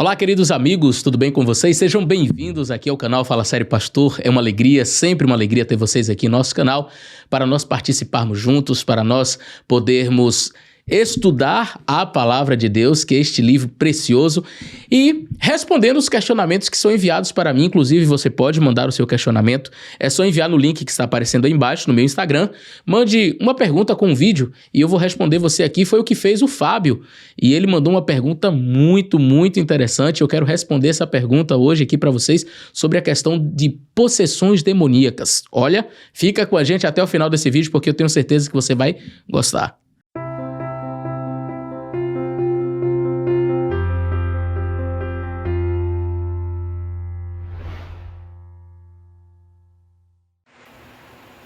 Olá, queridos amigos, tudo bem com vocês? Sejam bem-vindos aqui ao canal Fala Sério Pastor. É uma alegria, sempre uma alegria ter vocês aqui no nosso canal para nós participarmos juntos, para nós podermos estudar a Palavra de Deus, que é este livro precioso, e respondendo os questionamentos que são enviados para mim. Inclusive, você pode mandar o seu questionamento, é só enviar no link que está aparecendo aí embaixo no meu Instagram. Mande uma pergunta com um vídeo e eu vou responder você aqui. Foi o que fez o Fábio, e ele mandou uma pergunta muito interessante. Eu quero responder essa pergunta hoje aqui para vocês sobre a questão de possessões demoníacas. Olha, fica com a gente até o final desse vídeo, porque eu tenho certeza que você vai gostar.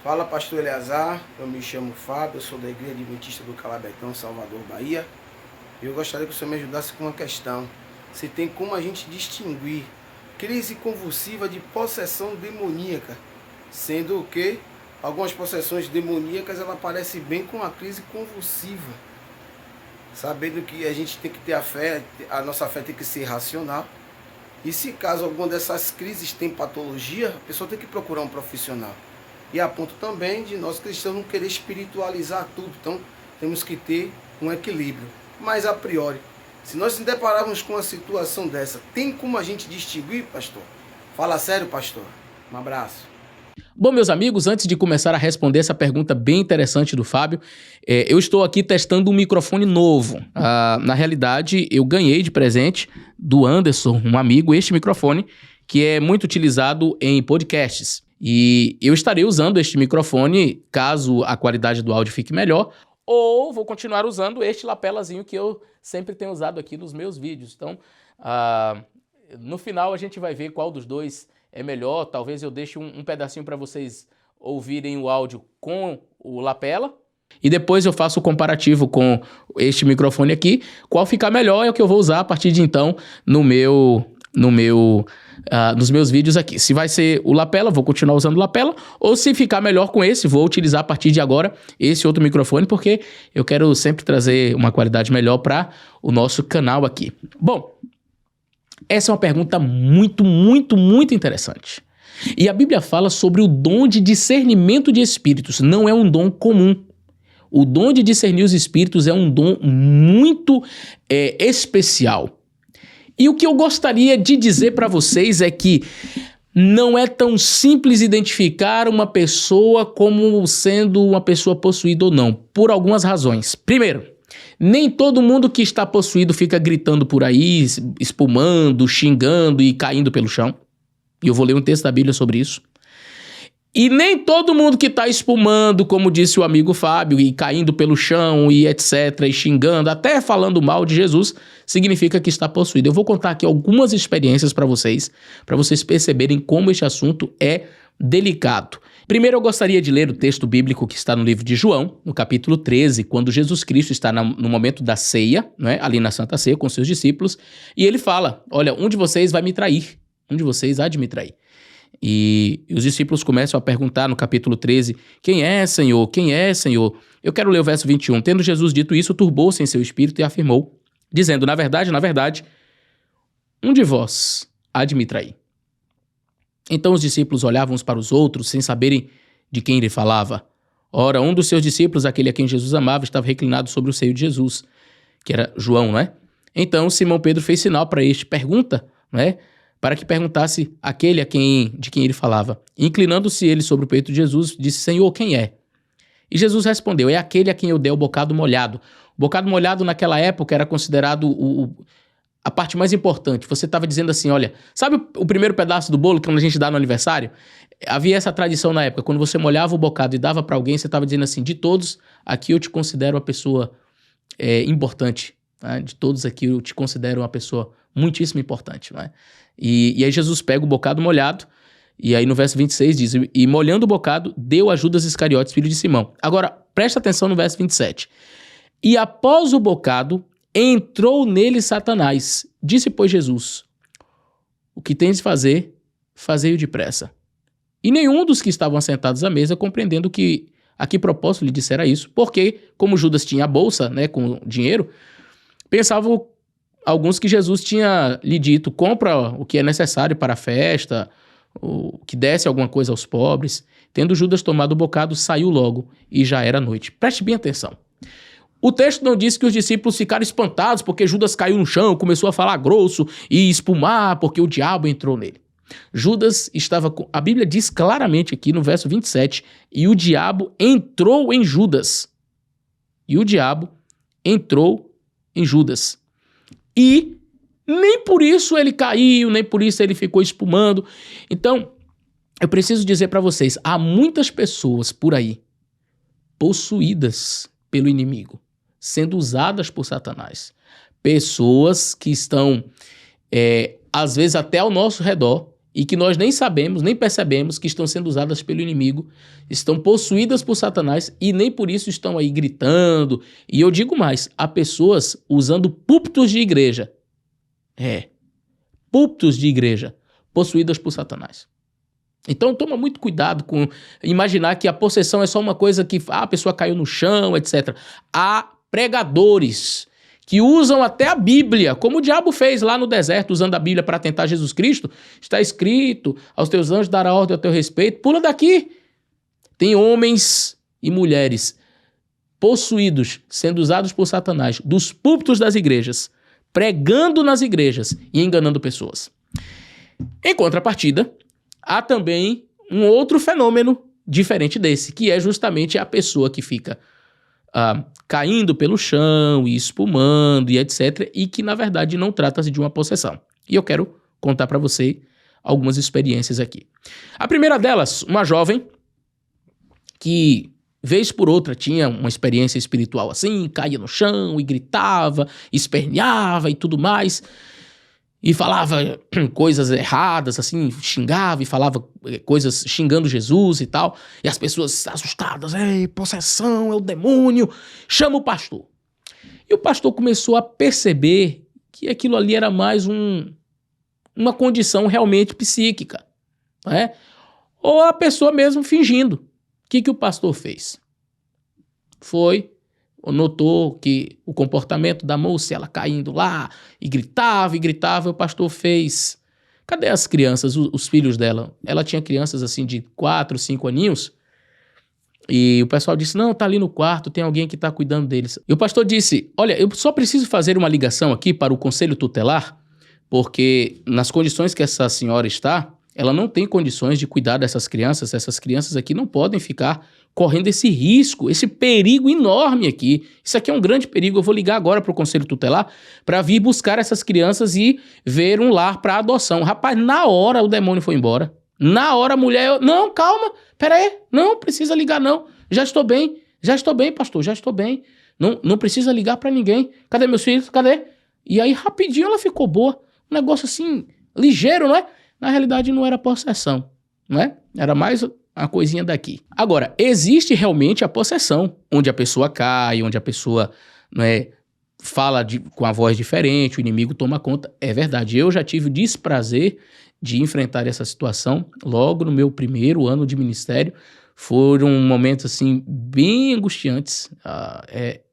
Fala, pastor Eleazar, eu me chamo Fábio, eu sou da Igreja Adventista do Calabetão, Salvador, Bahia. Eu gostaria que o senhor me ajudasse com uma questão. Se tem como a gente distinguir crise convulsiva de possessão demoníaca, sendo que algumas possessões demoníacas ela aparece bem com a crise convulsiva. Sabendo que a gente tem que ter a fé, a nossa fé tem que ser racional. E se caso alguma dessas crises tem patologia, a pessoa tem que procurar um profissional. E a ponto também de nós cristãos não querer espiritualizar tudo. Então, temos que ter um equilíbrio. Mas, a priori, se nós nos depararmos com uma situação dessa, tem como a gente distinguir, pastor? Fala sério, pastor. Um abraço. Bom, meus amigos, antes de começar a responder essa pergunta bem interessante do Fábio, eu estou aqui testando um microfone novo. Na realidade, eu ganhei de presente do Anderson, um amigo, este microfone, que é muito utilizado em podcasts. E eu estarei usando este microfone caso a qualidade do áudio fique melhor, ou vou continuar usando este lapelazinho que eu sempre tenho usado aqui nos meus vídeos. Então, no final a gente vai ver qual dos dois é melhor. Talvez eu deixe um pedacinho para vocês ouvirem o áudio com o lapela, e depois eu faço o comparativo com este microfone aqui. Qual ficar melhor é o que eu vou usar a partir de então nos meus vídeos aqui. Se vai ser o lapela, vou continuar usando o lapela, ou se ficar melhor com esse, vou utilizar a partir de agora esse outro microfone, porque eu quero sempre trazer uma qualidade melhor para o nosso canal aqui. Bom, essa é uma pergunta muito interessante. E a Bíblia fala sobre o dom de discernimento de espíritos. Não é um dom comum. O dom de discernir os espíritos é um dom muito especial. E o que eu gostaria de dizer para vocês é que não é tão simples identificar uma pessoa como sendo uma pessoa possuída ou não, por algumas razões. Primeiro, nem todo mundo que está possuído fica gritando por aí, espumando, xingando e caindo pelo chão. E eu vou ler um texto da Bíblia sobre isso. E nem todo mundo que está espumando, como disse o amigo Fábio, e caindo pelo chão e etc, e xingando, até falando mal de Jesus, significa que está possuído. Eu vou contar aqui algumas experiências para vocês perceberem como este assunto é delicado. Primeiro eu gostaria de ler o texto bíblico que está no livro de João, no capítulo 13, quando Jesus Cristo está no momento da ceia, né, ali na Santa Ceia com seus discípulos, e ele fala, olha, um de vocês vai me trair, um de vocês há de me trair. E os discípulos começam a perguntar no capítulo 13, quem é, Senhor? Quem é, Senhor? Eu quero ler o verso 21. Tendo Jesus dito isso, turbou-se em seu espírito e afirmou, dizendo, na verdade, um de vós há de me trair. Então os discípulos olhavam uns para os outros, sem saberem de quem ele falava. Ora, um dos seus discípulos, aquele a quem Jesus amava, estava reclinado sobre o seio de Jesus, que era João, não é? Então Simão Pedro fez sinal para este, pergunta, não é? Para que perguntasse aquele de quem ele falava. Inclinando-se ele sobre o peito de Jesus, disse, Senhor, quem é? E Jesus respondeu, é aquele a quem eu dei o bocado molhado. O bocado molhado naquela época era considerado a parte mais importante. Você estava dizendo assim, olha, sabe o primeiro pedaço do bolo que a gente dá no aniversário? Havia essa tradição na época, quando você molhava o bocado e dava para alguém, você estava dizendo assim, de todos, aqui eu te considero uma pessoa importante. Né? De todos aqui eu te considero uma pessoa muitíssimo importante, não é? E aí Jesus pega o bocado molhado, e aí no verso 26 diz, e molhando o bocado, deu a Judas Iscariotes, filho de Simão. Agora, presta atenção no verso 27. E após o bocado, entrou nele Satanás. Disse, pois, Jesus, o que tens de fazer, fazei-o depressa. E nenhum dos que estavam assentados à mesa, compreendendo que a que propósito lhe dissera isso, porque, como Judas tinha a bolsa, né, com dinheiro, pensavam alguns que Jesus tinha lhe dito, compra o que é necessário para a festa, o que desse alguma coisa aos pobres. Tendo Judas tomado o bocado, saiu logo e já era noite. Preste bem atenção. O texto não diz que os discípulos ficaram espantados porque Judas caiu no chão, começou a falar grosso e espumar porque o diabo entrou nele. Judas estava com... A Bíblia diz claramente aqui no verso 27, e o diabo entrou em Judas. E o diabo entrou em Judas. E nem por isso ele caiu, nem por isso ele ficou espumando. Então, eu preciso dizer para vocês, há muitas pessoas por aí possuídas pelo inimigo, sendo usadas por Satanás. Pessoas que estão, às vezes, até ao nosso redor, e que nós nem sabemos, nem percebemos que estão sendo usadas pelo inimigo, estão possuídas por Satanás e nem por isso estão aí gritando. E eu digo mais, há pessoas usando púlpitos de igreja. Púlpitos de igreja possuídas por Satanás. Então toma muito cuidado com imaginar que a possessão é só uma coisa que a pessoa caiu no chão, etc. Há pregadores que usam até a Bíblia, como o diabo fez lá no deserto, usando a Bíblia para tentar Jesus Cristo. Está escrito, aos teus anjos dará ordem ao teu respeito. Pula daqui. Tem homens e mulheres possuídos, sendo usados por Satanás, dos púlpitos das igrejas, pregando nas igrejas e enganando pessoas. Em contrapartida, há também um outro fenômeno diferente desse, que é justamente a pessoa que fica caindo pelo chão e espumando e etc. E que, na verdade, não trata-se de uma possessão. E eu quero contar para você algumas experiências aqui. A primeira delas, uma jovem que, vez por outra, tinha uma experiência espiritual assim, caía no chão e gritava, esperneava e tudo mais, e falava coisas erradas, assim, xingava e falava coisas xingando Jesus e tal, e as pessoas assustadas, ei, possessão, é o demônio, chama o pastor. E o pastor começou a perceber que aquilo ali era mais uma condição realmente psíquica, né? Ou a pessoa mesmo fingindo. O que o pastor fez? Notou que o comportamento da moça, ela caindo lá, e gritava, e o pastor fez. Cadê as crianças, os filhos dela? Ela tinha crianças assim de 4, 5 aninhos, e o pessoal disse, não, tá ali no quarto, tem alguém que tá cuidando deles. E o pastor disse, olha, eu só preciso fazer uma ligação aqui para o conselho tutelar, porque nas condições que essa senhora está, ela não tem condições de cuidar dessas crianças aqui não podem ficar correndo esse risco, esse perigo enorme aqui. Isso aqui é um grande perigo. Eu vou ligar agora para o Conselho Tutelar para vir buscar essas crianças e ver um lar para adoção. Rapaz, na hora o demônio foi embora. Na hora a mulher... Não, calma, peraí, não precisa ligar não. Já estou bem, pastor, já estou bem. Não precisa ligar para ninguém. Cadê meus filhos? Cadê? E aí rapidinho ela ficou boa. Um negócio assim, ligeiro, não é? Na realidade não era possessão, não é? Era mais uma coisinha daqui. Agora, existe realmente a possessão, onde a pessoa cai, onde a pessoa, não é, fala com a voz diferente, o inimigo toma conta. É verdade, eu já tive o desprazer de enfrentar essa situação logo no meu primeiro ano de ministério. Foram momentos assim bem angustiantes.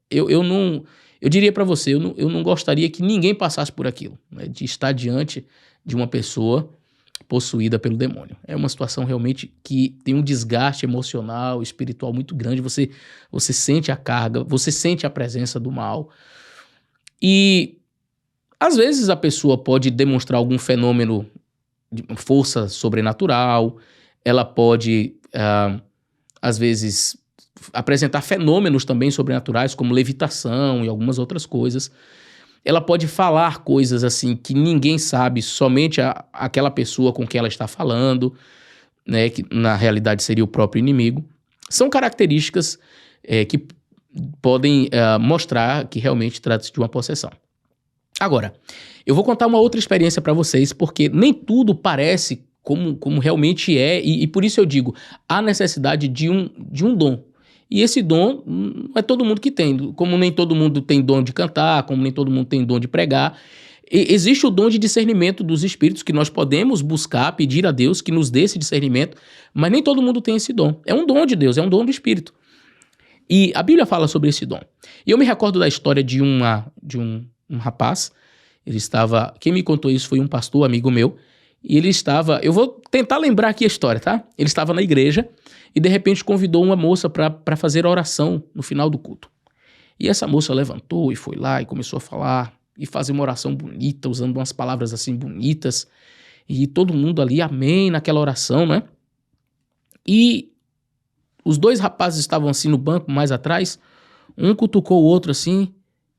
Eu diria para você, eu não gostaria que ninguém passasse por aquilo, né, de estar diante de uma pessoa possuída pelo demônio. É uma situação realmente que tem um desgaste emocional, espiritual muito grande. Você sente a carga, você sente a presença do mal. E às vezes a pessoa pode demonstrar algum fenômeno de força sobrenatural, ela pode, às vezes, apresentar fenômenos também sobrenaturais, como levitação e algumas outras coisas. Ela pode falar coisas assim que ninguém sabe, somente aquela pessoa com quem ela está falando, né, que na realidade seria o próprio inimigo. São características que podem mostrar que realmente trata-se de uma possessão. Agora, eu vou contar uma outra experiência para vocês, porque nem tudo parece como realmente é, e por isso eu digo, há necessidade de um dom. E esse dom não é todo mundo que tem, como nem todo mundo tem dom de cantar, como nem todo mundo tem dom de pregar. Existe o dom de discernimento dos espíritos que nós podemos buscar, pedir a Deus que nos dê esse discernimento, mas nem todo mundo tem esse dom. É um dom de Deus, é um dom do Espírito. E a Bíblia fala sobre esse dom. E eu me recordo da história de um rapaz Ele estava... Quem me contou isso foi um pastor, amigo meu. E ele estava... Eu vou tentar lembrar aqui a história, tá? Ele estava na igreja e, de repente, convidou uma moça para fazer oração no final do culto. E essa moça levantou e foi lá e começou a falar e fazer uma oração bonita, usando umas palavras assim bonitas. E todo mundo ali, amém, naquela oração, né? E os dois rapazes estavam assim no banco mais atrás. Um cutucou o outro assim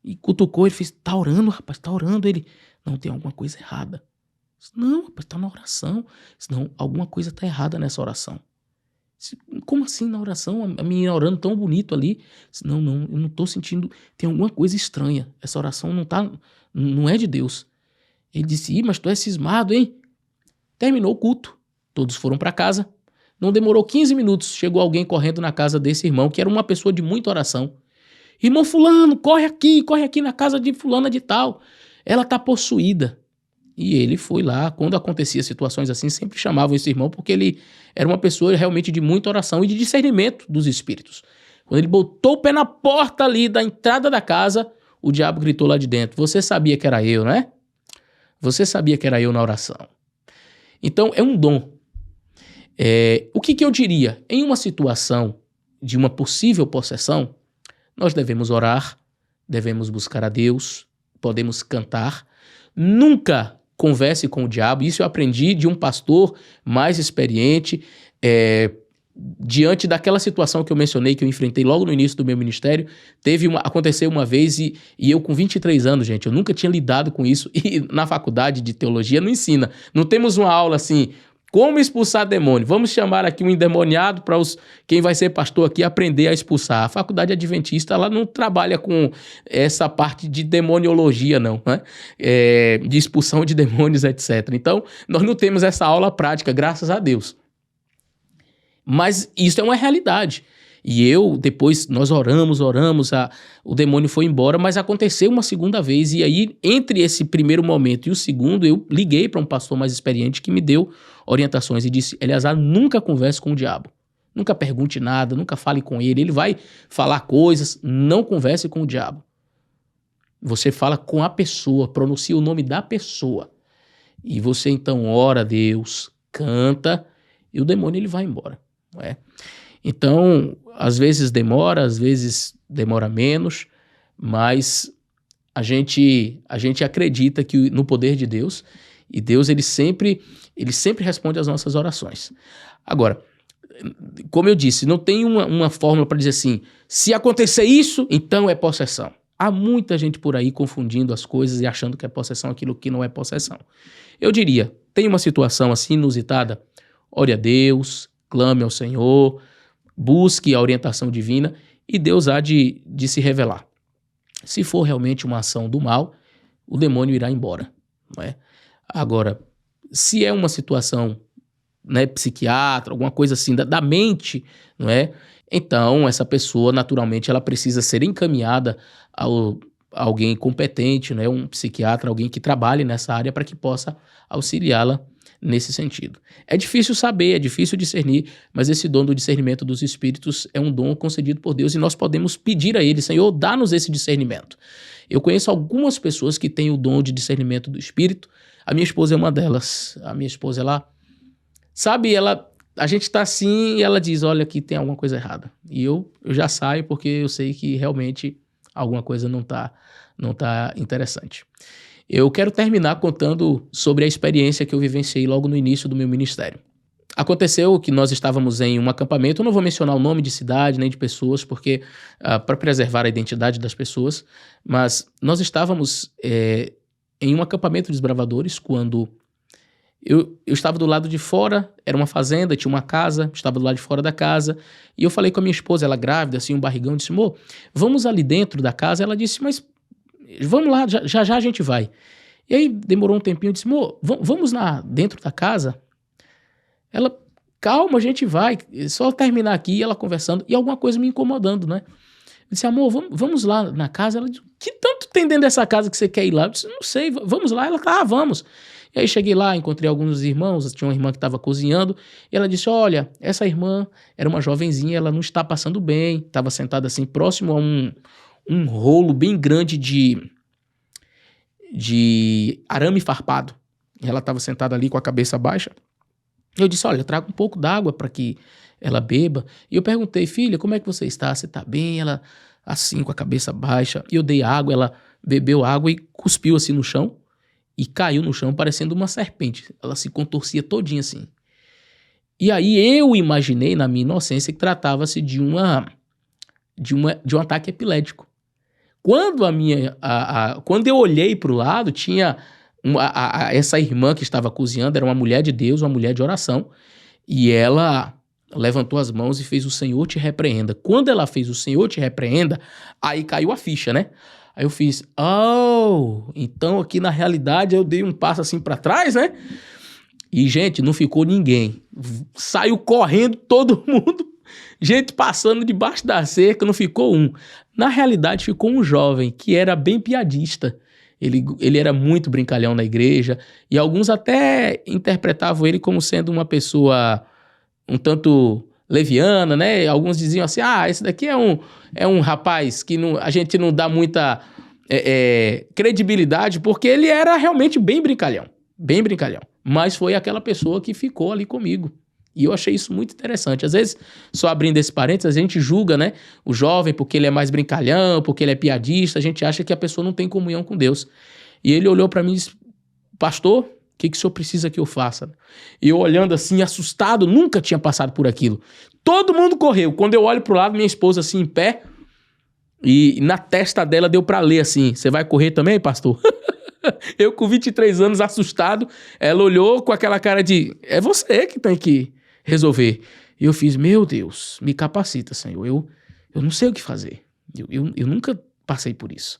e cutucou. Ele fez, tá orando, rapaz, tá orando. Ele, não, tem alguma coisa errada. Não, rapaz, tá na oração. Não, alguma coisa tá errada nessa oração. Como assim na oração? A menina orando tão bonito ali. Não, eu não tô sentindo, tem alguma coisa estranha. Essa oração não é de Deus. Ele disse, mas tu é cismado, hein? Terminou o culto. Todos foram para casa. Não demorou 15 minutos. Chegou alguém correndo na casa desse irmão, que era uma pessoa de muita oração. Irmão fulano, corre aqui na casa de fulana de tal. Ela tá possuída. E ele foi lá, quando acontecia situações assim, sempre chamavam esse irmão, porque ele era uma pessoa realmente de muita oração e de discernimento dos espíritos. Quando ele botou o pé na porta ali da entrada da casa, o diabo gritou lá de dentro, você sabia que era eu, né? Você sabia que era eu na oração. Então, é um dom. O que eu diria? Em uma situação de uma possível possessão, nós devemos orar, devemos buscar a Deus, podemos cantar. Nunca converse com o diabo. Isso eu aprendi de um pastor mais experiente, diante daquela situação que eu mencionei, que eu enfrentei logo no início do meu ministério. Aconteceu uma vez e eu com 23 anos, gente, eu nunca tinha lidado com isso. E na faculdade de teologia não ensina. Não temos uma aula assim, como expulsar demônio. Vamos chamar aqui um endemoniado para quem vai ser pastor aqui aprender a expulsar. A faculdade adventista, ela não trabalha com essa parte de demoniologia, não, né? De expulsão de demônios, etc. Então, nós não temos essa aula prática, graças a Deus. Mas isso é uma realidade. E depois nós oramos, o demônio foi embora, mas aconteceu uma segunda vez. E aí, entre esse primeiro momento e o segundo, eu liguei para um pastor mais experiente que me deu orientações e disse, Eleazar, nunca converse com o diabo. Nunca pergunte nada, nunca fale com ele. Ele vai falar coisas, não converse com o diabo. Você fala com a pessoa, pronuncia o nome da pessoa. E você então ora a Deus, canta, e o demônio ele vai embora. Não é? Então, às vezes demora menos, mas a gente acredita que no poder de Deus, e Deus ele sempre responde às nossas orações. Agora, como eu disse, não tem uma fórmula para dizer assim, se acontecer isso, então é possessão. Há muita gente por aí confundindo as coisas e achando que é possessão aquilo que não é possessão. Eu diria, tem uma situação assim inusitada, ore a Deus, clame ao Senhor, busque a orientação divina e Deus há de se revelar. Se for realmente uma ação do mal, o demônio irá embora. Não é? Agora, se é uma situação, né, psiquiatra, alguma coisa assim da mente, não é? Então, essa pessoa, naturalmente, ela precisa ser encaminhada a alguém competente, né, um psiquiatra, alguém que trabalhe nessa área para que possa auxiliá-la nesse sentido. É difícil saber, é difícil discernir, mas esse dom do discernimento dos espíritos é um dom concedido por Deus e nós podemos pedir a Ele, Senhor, dá-nos esse discernimento. Eu conheço algumas pessoas que têm o dom de discernimento do espírito, a minha esposa é uma delas. A minha esposa, a gente tá assim e ela diz, olha, aqui tem alguma coisa errada. E eu já saio porque eu sei que realmente alguma coisa não tá interessante. Eu quero terminar contando sobre a experiência que eu vivenciei logo no início do meu ministério. Aconteceu que nós estávamos em um acampamento, eu não vou mencionar o nome de cidade nem de pessoas, porque para preservar a identidade das pessoas, mas nós estávamos em um acampamento de desbravadores quando eu estava do lado de fora, era uma fazenda, tinha uma casa, estava do lado de fora da casa, e eu falei com a minha esposa, ela grávida, assim, um barrigão, disse, amor, vamos ali dentro da casa? Ela disse, mas vamos lá, já a gente vai. E aí demorou um tempinho, eu disse, amor, vamos dentro da casa? Ela, calma, a gente vai, só terminar aqui, ela conversando, e alguma coisa me incomodando, né? Eu disse, amor, vamos lá na casa? Ela disse, que tanto tem dentro dessa casa que você quer ir lá? Eu disse, não sei, vamos lá. Ela, vamos. E aí cheguei lá, encontrei alguns irmãos, tinha uma irmã que estava cozinhando, e ela disse, olha, essa irmã era uma jovenzinha, ela não está passando bem, estava sentada assim, próximo a um rolo bem grande de arame farpado. Ela estava sentada ali com a cabeça baixa. Eu disse, olha, traga um pouco d'água para que ela beba. E eu perguntei, filha, como é que você está? Você está bem? Ela, assim, com a cabeça baixa. E eu dei água, ela bebeu água e cuspiu assim no chão. E caiu no chão parecendo uma serpente. Ela se contorcia todinha assim. E aí eu imaginei, na minha inocência, que tratava-se de um ataque epilético. Quando quando eu olhei para o lado, tinha essa irmã que estava cozinhando, era uma mulher de Deus, uma mulher de oração, e ela levantou as mãos e fez o Senhor te repreenda. Quando ela fez o Senhor te repreenda, aí caiu a ficha, né? Aí eu fiz, então aqui na realidade eu dei um passo assim para trás, né? E, gente, não ficou ninguém. Saiu correndo todo mundo, gente passando debaixo da cerca, não ficou um. Na realidade, ficou um jovem que era bem piadista. Ele era muito brincalhão na igreja, e alguns até interpretavam ele como sendo uma pessoa um tanto leviana, né? Alguns diziam assim, esse daqui é um rapaz que a gente não dá muita credibilidade, porque ele era realmente bem brincalhão. Mas foi aquela pessoa que ficou ali comigo. E eu achei isso muito interessante. Às vezes, só abrindo esse parênteses, a gente julga, né, o jovem porque ele é mais brincalhão, porque ele é piadista, a gente acha que a pessoa não tem comunhão com Deus. E ele olhou para mim e disse, pastor, o que o senhor precisa que eu faça? E eu olhando assim, assustado, nunca tinha passado por aquilo. Todo mundo correu. Quando eu olho pro lado, minha esposa assim, em pé, e na testa dela deu para ler assim, você vai correr também, pastor? Eu com 23 anos assustado, ela olhou com aquela cara de, é você que tem que resolver. E eu fiz, meu Deus, me capacita, Senhor, eu não sei o que fazer, eu nunca passei por isso.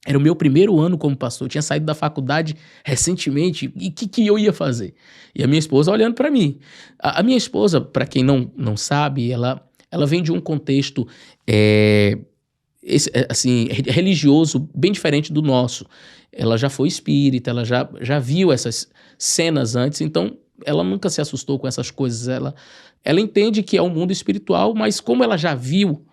Era o meu primeiro ano como pastor, eu tinha saído da faculdade recentemente, e o que eu ia fazer? E a minha esposa olhando para mim. A minha esposa, para quem não sabe, ela vem de um contexto assim, religioso bem diferente do nosso. Ela já foi espírita, ela já viu essas cenas antes, então ela nunca se assustou com essas coisas. Ela entende que é um mundo espiritual, mas como ela já viu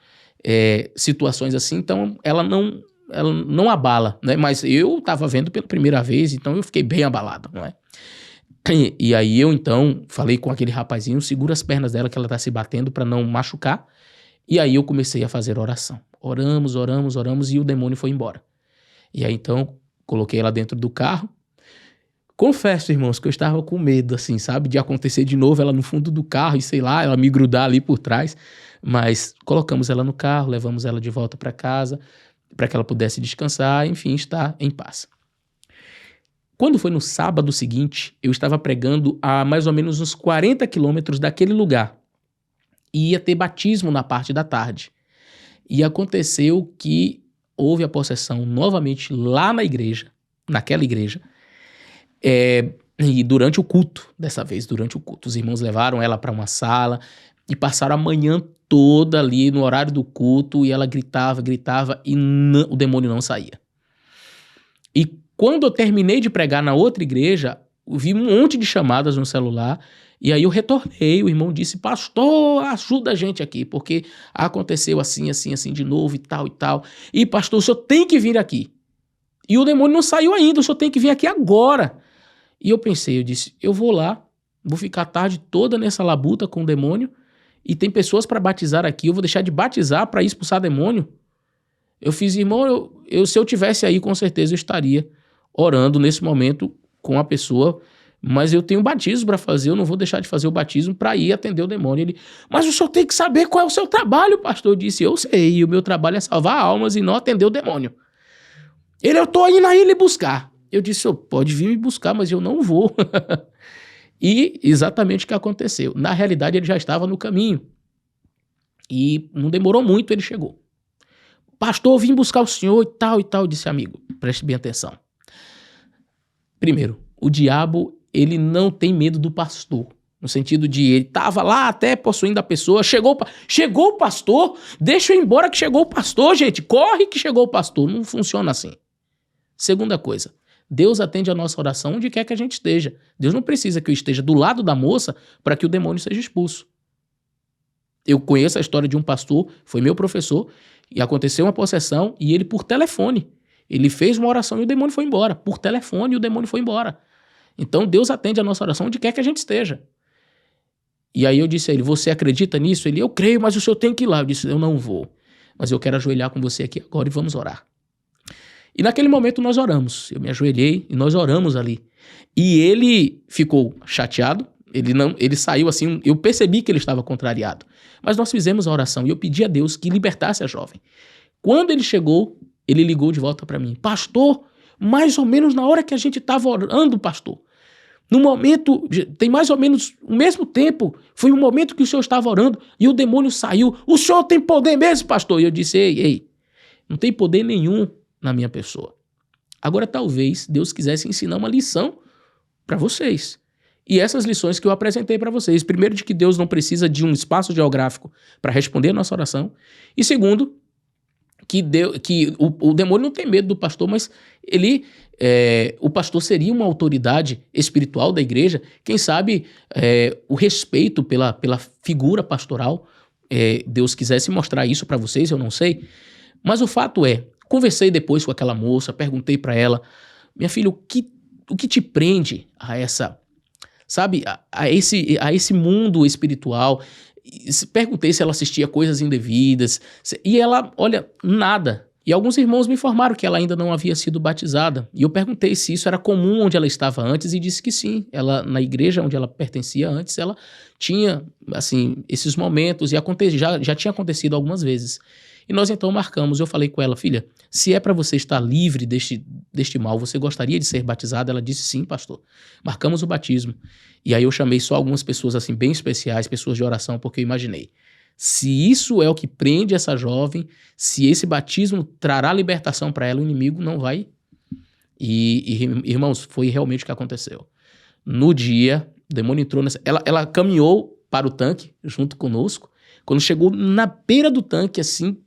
situações assim, então ela não abala, né? Mas eu estava vendo pela primeira vez, então eu fiquei bem abalado, não é? E aí eu então falei com aquele rapazinho, segura as pernas dela que ela está se batendo para não machucar. E aí eu comecei a fazer oração. Oramos e o demônio foi embora. E aí então coloquei ela dentro do carro. Confesso, irmãos, que eu estava com medo, assim, sabe? De acontecer de novo ela no fundo do carro e sei lá, ela me grudar ali por trás. Mas colocamos ela no carro, levamos ela de volta para casa, para que ela pudesse descansar, enfim, estar em paz. Quando foi no sábado seguinte, eu estava pregando a mais ou menos uns 40 quilômetros daquele lugar. E ia ter batismo na parte da tarde. E aconteceu que houve a possessão novamente lá na igreja, naquela igreja, e durante o culto, dessa vez, durante o culto. Os irmãos levaram ela para uma sala e passaram a manhã toda ali no horário do culto e ela gritava e o demônio não saía. E quando eu terminei de pregar na outra igreja, eu vi um monte de chamadas no celular. E aí eu retornei, o irmão disse, pastor, ajuda a gente aqui, porque aconteceu assim de novo e tal e tal. E pastor, o senhor tem que vir aqui. E o demônio não saiu ainda, o senhor tem que vir aqui agora. E eu pensei, eu disse, eu vou lá, vou ficar a tarde toda nessa labuta com o demônio, e tem pessoas para batizar aqui, eu vou deixar de batizar para expulsar demônio. Eu fiz, irmão, se eu tivesse aí, com certeza eu estaria orando nesse momento com a pessoa, mas eu tenho batismo para fazer, eu não vou deixar de fazer o batismo para ir atender o demônio. Ele, mas o senhor tem que saber qual é o seu trabalho, pastor. Eu disse, eu sei, o meu trabalho é salvar almas e não atender o demônio. Ele, eu tô indo aí lhe buscar. Eu disse, senhor, pode vir me buscar, mas eu não vou. E exatamente o que aconteceu. Na realidade, ele já estava no caminho. E não demorou muito, ele chegou. Pastor, eu vim buscar o senhor e tal. Eu disse, amigo, preste bem atenção. Primeiro, o diabo, ele não tem medo do pastor. No sentido de, ele estava lá até possuindo a pessoa, chegou o pastor, deixa eu ir embora que chegou o pastor, gente, corre que chegou o pastor. Não funciona assim. Segunda coisa, Deus atende a nossa oração onde quer que a gente esteja. Deus não precisa que eu esteja do lado da moça para que o demônio seja expulso. Eu conheço a história de um pastor, foi meu professor, e aconteceu uma possessão, e ele por telefone, Ele fez uma oração e o demônio foi embora. Por telefone, o demônio foi embora. Então, Deus atende a nossa oração onde quer que a gente esteja. E aí eu disse a ele, você acredita nisso? Ele, eu creio, mas o senhor tem que ir lá. Eu disse, eu não vou. Mas eu quero ajoelhar com você aqui agora e vamos orar. E naquele momento nós oramos. Eu me ajoelhei e nós oramos ali. E ele ficou chateado. Ele saiu assim, eu percebi que ele estava contrariado. Mas nós fizemos a oração e eu pedi a Deus que libertasse a jovem. Quando ele chegou, ele ligou de volta para mim. Pastor, mais ou menos na hora que a gente estava orando, pastor. No momento, tem mais ou menos o mesmo tempo, foi um momento que o senhor estava orando e o demônio saiu. O senhor tem poder mesmo, pastor? E eu disse, ei, não tem poder nenhum na minha pessoa. Agora talvez Deus quisesse ensinar uma lição para vocês. E essas lições que eu apresentei para vocês. Primeiro, de que Deus não precisa de um espaço geográfico para responder a nossa oração. E segundo, que o demônio não tem medo do pastor, mas o pastor seria uma autoridade espiritual da igreja. Quem sabe o respeito pela figura pastoral, Deus quisesse mostrar isso para vocês, eu não sei. Mas o fato é, conversei depois com aquela moça, perguntei para ela, minha filha, o que te prende a essa, sabe, a esse mundo espiritual? Perguntei se ela assistia coisas indevidas, e ela, olha, nada. E alguns irmãos me informaram que ela ainda não havia sido batizada. E eu perguntei se isso era comum onde ela estava antes e disse que sim. Ela, na igreja onde ela pertencia antes, ela tinha, assim, esses momentos e já tinha acontecido algumas vezes. E nós então marcamos, eu falei com ela, filha, se é para você estar livre deste mal, você gostaria de ser batizada? Ela disse sim, pastor. Marcamos o batismo. E aí eu chamei só algumas pessoas assim bem especiais, pessoas de oração, porque eu imaginei. Se isso é o que prende essa jovem, se esse batismo trará libertação para ela, o inimigo não vai. E irmãos, foi realmente o que aconteceu. No dia, o demônio entrou nessa... Ela caminhou para o tanque junto conosco. Quando chegou na beira do tanque, assim,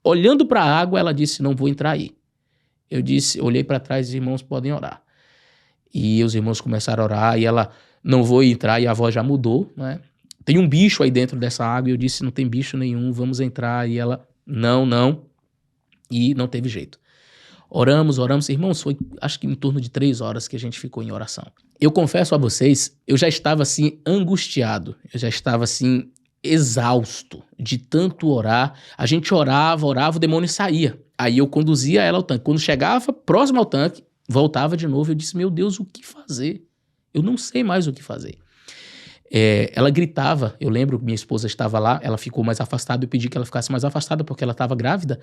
olhando para a água, ela disse, não vou entrar aí. Eu olhei para trás, os irmãos podem orar. E os irmãos começaram a orar, e ela, não vou entrar, e a voz já mudou, né? Tem um bicho aí dentro dessa água, e eu disse, não tem bicho nenhum, vamos entrar. E ela, não. E não teve jeito. Oramos, irmãos, foi acho que em torno de 3 horas que a gente ficou em oração. Eu confesso a vocês, eu já estava assim, angustiado, eu já estava assim, exausto de tanto orar. A gente orava, o demônio saía. Aí eu conduzia ela ao tanque. Quando chegava próximo ao tanque, voltava de novo. Eu disse, meu Deus, o que fazer? Eu não sei mais o que fazer. Ela gritava, eu lembro que minha esposa estava lá, ela ficou mais afastada, eu pedi que ela ficasse mais afastada porque ela estava grávida,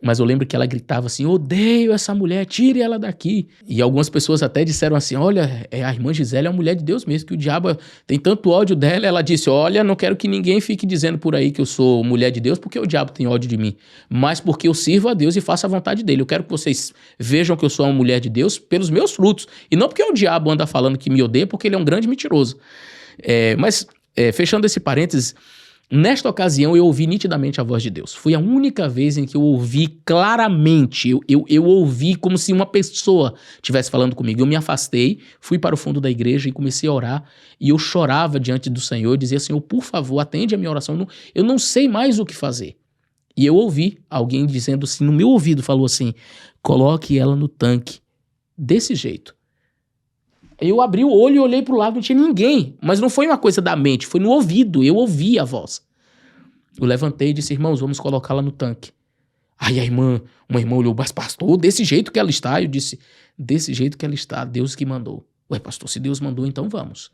mas eu lembro que ela gritava assim, odeio essa mulher, tire ela daqui. E algumas pessoas até disseram assim, olha, a irmã Gisele é uma mulher de Deus mesmo, que o diabo tem tanto ódio dela. Ela disse, olha, não quero que ninguém fique dizendo por aí que eu sou mulher de Deus porque o diabo tem ódio de mim, mas porque eu sirvo a Deus e faço a vontade dele. Eu quero que vocês vejam que eu sou uma mulher de Deus pelos meus frutos, e não porque o diabo anda falando que me odeia, porque ele é um grande mentiroso. Mas fechando esse parênteses, nesta ocasião eu ouvi nitidamente a voz de Deus. Foi a única vez em que eu ouvi claramente, eu ouvi como se uma pessoa estivesse falando comigo. Eu me afastei, fui para o fundo da igreja e comecei a orar, e eu chorava diante do Senhor, dizia, Senhor, por favor, atende a minha oração, eu não sei mais o que fazer. E eu ouvi alguém dizendo assim, no meu ouvido, falou assim, coloque ela no tanque, desse jeito. Eu abri o olho e olhei para o lado, não tinha ninguém. Mas não foi uma coisa da mente, foi no ouvido, eu ouvi a voz. Eu levantei e disse, irmãos, vamos colocá-la no tanque. Aí uma irmã olhou, mas pastor, desse jeito que ela está? Eu disse, desse jeito que ela está, Deus que mandou. Ué, pastor, se Deus mandou, então vamos.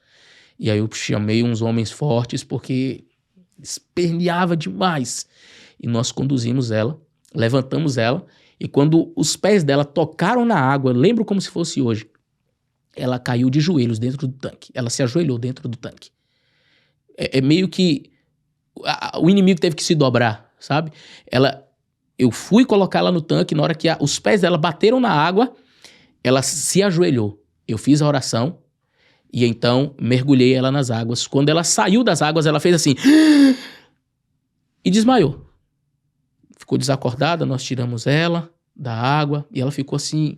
E aí eu chamei uns homens fortes, porque esperneava demais. E nós conduzimos ela, levantamos ela, e quando os pés dela tocaram na água, lembro como se fosse hoje, ela caiu de joelhos dentro do tanque. Ela se ajoelhou dentro do tanque. Meio que o inimigo teve que se dobrar, sabe? Eu fui colocar ela no tanque, na hora que os pés dela bateram na água, ela se ajoelhou. Eu fiz a oração e então mergulhei ela nas águas. Quando ela saiu das águas, ela fez assim e desmaiou. Ficou desacordada, nós tiramos ela da água e ela ficou assim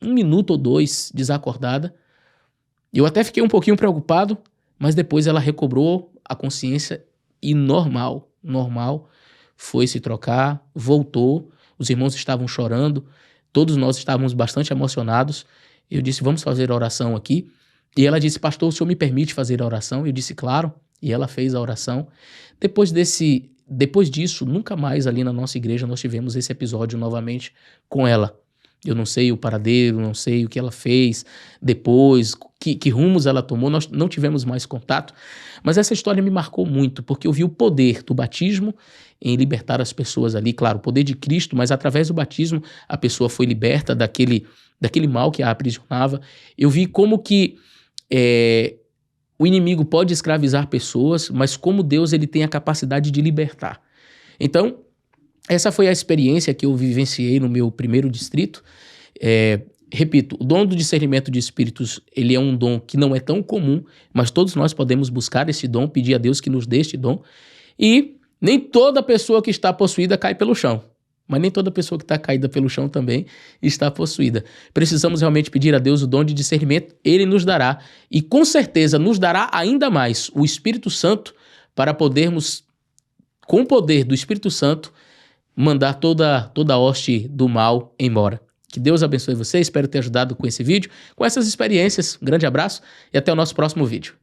1 minuto ou 2 desacordada. Eu até fiquei um pouquinho preocupado, mas depois ela recobrou a consciência e normal, foi se trocar, voltou, os irmãos estavam chorando, Todos nós estávamos bastante emocionados. Eu disse, vamos fazer a oração aqui. E ela disse, pastor, o senhor me permite fazer a oração? Eu disse, claro. E ela fez a oração. Depois disso, nunca mais ali na nossa igreja nós tivemos esse episódio novamente com ela. Eu não sei o paradeiro, não sei o que ela fez depois, que rumos ela tomou, nós não tivemos mais contato. Mas essa história me marcou muito, porque eu vi o poder do batismo em libertar as pessoas ali. Claro, o poder de Cristo, mas através do batismo a pessoa foi liberta daquele mal que a aprisionava. Eu vi como que o inimigo pode escravizar pessoas, mas como Deus ele tem a capacidade de libertar. Então, essa foi a experiência que eu vivenciei no meu primeiro distrito. Repito, o dom do discernimento de espíritos, ele é um dom que não é tão comum, mas todos nós podemos buscar esse dom, pedir a Deus que nos dê este dom. E nem toda pessoa que está possuída cai pelo chão, mas nem toda pessoa que está caída pelo chão também está possuída. Precisamos realmente pedir a Deus o dom de discernimento, ele nos dará, e com certeza nos dará ainda mais o Espírito Santo para podermos, com o poder do Espírito Santo, mandar toda a hoste do mal embora. Que Deus abençoe você, espero ter ajudado com esse vídeo, com essas experiências. Um grande abraço e até o nosso próximo vídeo.